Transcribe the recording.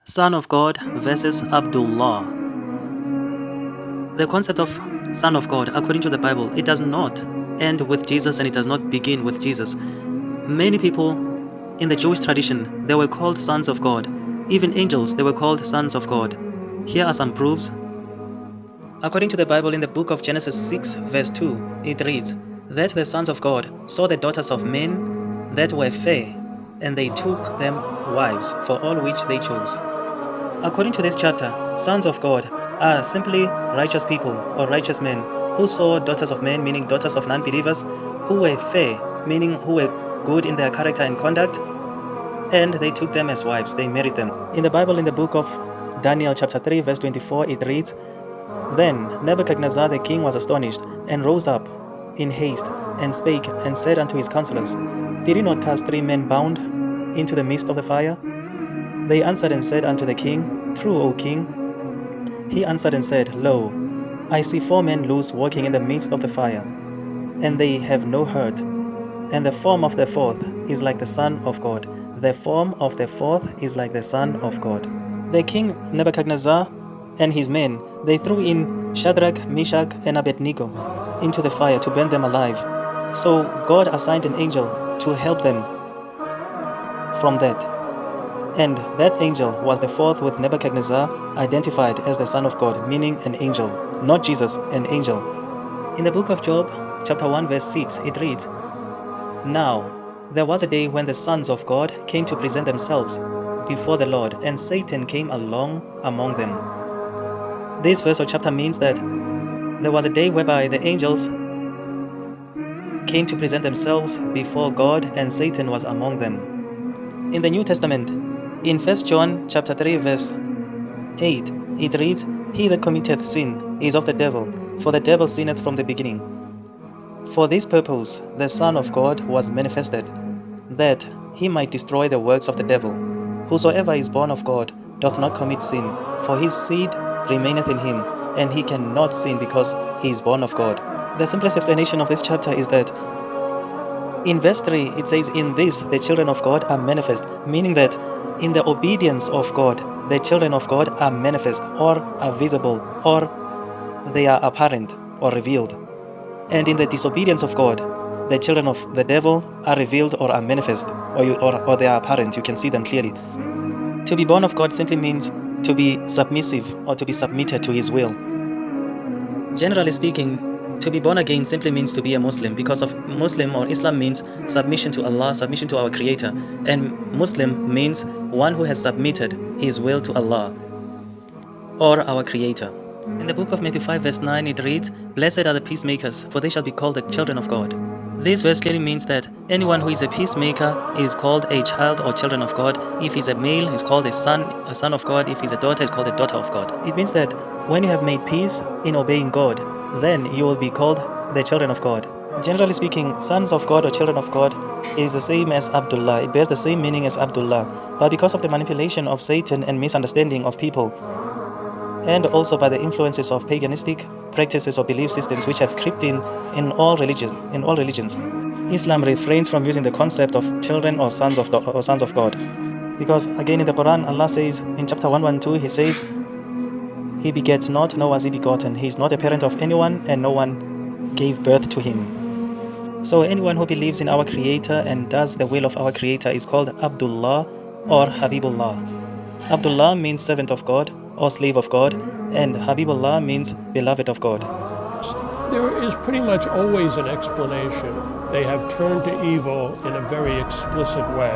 Son of God versus Abdullah. The concept of Son of God, according to the Bible, it does not end with Jesus and it does not begin with Jesus. Many people in the Jewish tradition, they were called sons of God. Even angels, they were called sons of God. Here are some proofs. According to the Bible, in the book of Genesis 6 verse 2, it reads, that the sons of God saw the daughters of men that were fair, and they took them wives for all which they chose. According to this chapter, sons of God are simply righteous people or righteous men who saw daughters of men, meaning daughters of non-believers, who were fair, meaning who were good in their character and conduct, and they took them as wives, they married them. In the Bible, in the book of Daniel chapter 3 verse 24, it reads, then Nebuchadnezzar the king was astonished, and rose up in haste, and spake, and said unto his counselors, did he not cast 3 men bound into the midst of the fire? They answered and said unto the king, true, O king. He answered and said, lo, I see 4 men loose walking in the midst of the fire, and they have no hurt. And the form of the 4th is like the Son of God. The form of the 4th is like the Son of God. The king Nebuchadnezzar and his men, they threw in Shadrach, Meshach, and Abednego into the fire to burn them alive. So God assigned an angel to help them from that. And that angel was the 4th with Nebuchadnezzar, identified as the Son of God, meaning an angel, not Jesus, an angel. In the book of Job, chapter 1 verse 6, it reads, now there was a day when the sons of God came to present themselves before the Lord, and Satan came along among them. This verse or chapter means that there was a day whereby the angels came to present themselves before God, and Satan was among them. In the New Testament, in 1 John chapter 3 verse 8, it reads, he that committeth sin is of the devil, for the devil sinneth from the beginning. For this purpose the Son of God was manifested, that he might destroy the works of the devil. Whosoever is born of God doth not commit sin, for his seed remaineth in him, and he cannot sin because he is born of God. The simplest explanation of this chapter is that in verse 3 it says, in this the children of God are manifest, meaning that in the obedience of God, the children of God are manifest, or are visible, or they are apparent or revealed. And in the disobedience of God, the children of the devil are revealed or are manifest, or they are apparent, you can see them clearly. To be born of God simply means to be submissive or to be submitted to his will. Generally speaking, to be born again simply means to be a Muslim, because of Muslim or Islam means submission to Allah, submission to our Creator, and Muslim means one who has submitted his will to Allah or our Creator. In the book of Matthew 5 verse 9 it reads, blessed are the peacemakers, for they shall be called the children of God. This verse clearly means that anyone who is a peacemaker is called a child or children of God. If he's a male, he's called a son of God. If he's a daughter, he's called a daughter of God. It means that when you have made peace in obeying God, then you will be called the children of God. Generally speaking, sons of God or children of God is the same as Abdullah. It bears the same meaning as Abdullah. But because of the manipulation of Satan and misunderstanding of people, and also by the influences of paganistic practices or belief systems which have crept in all religions, Islam refrains from using the concept of children or sons of God. Because again in the Quran, Allah says in chapter 112, He says, He begets not, nor was He begotten. He is not a parent of anyone, and no one gave birth to Him. So anyone who believes in our Creator and does the will of our Creator is called Abdullah or Habibullah. Abdullah means servant of God or slave of God, and Habibullah means beloved of God. There is pretty much always an explanation. They have turned to evil in a very explicit way.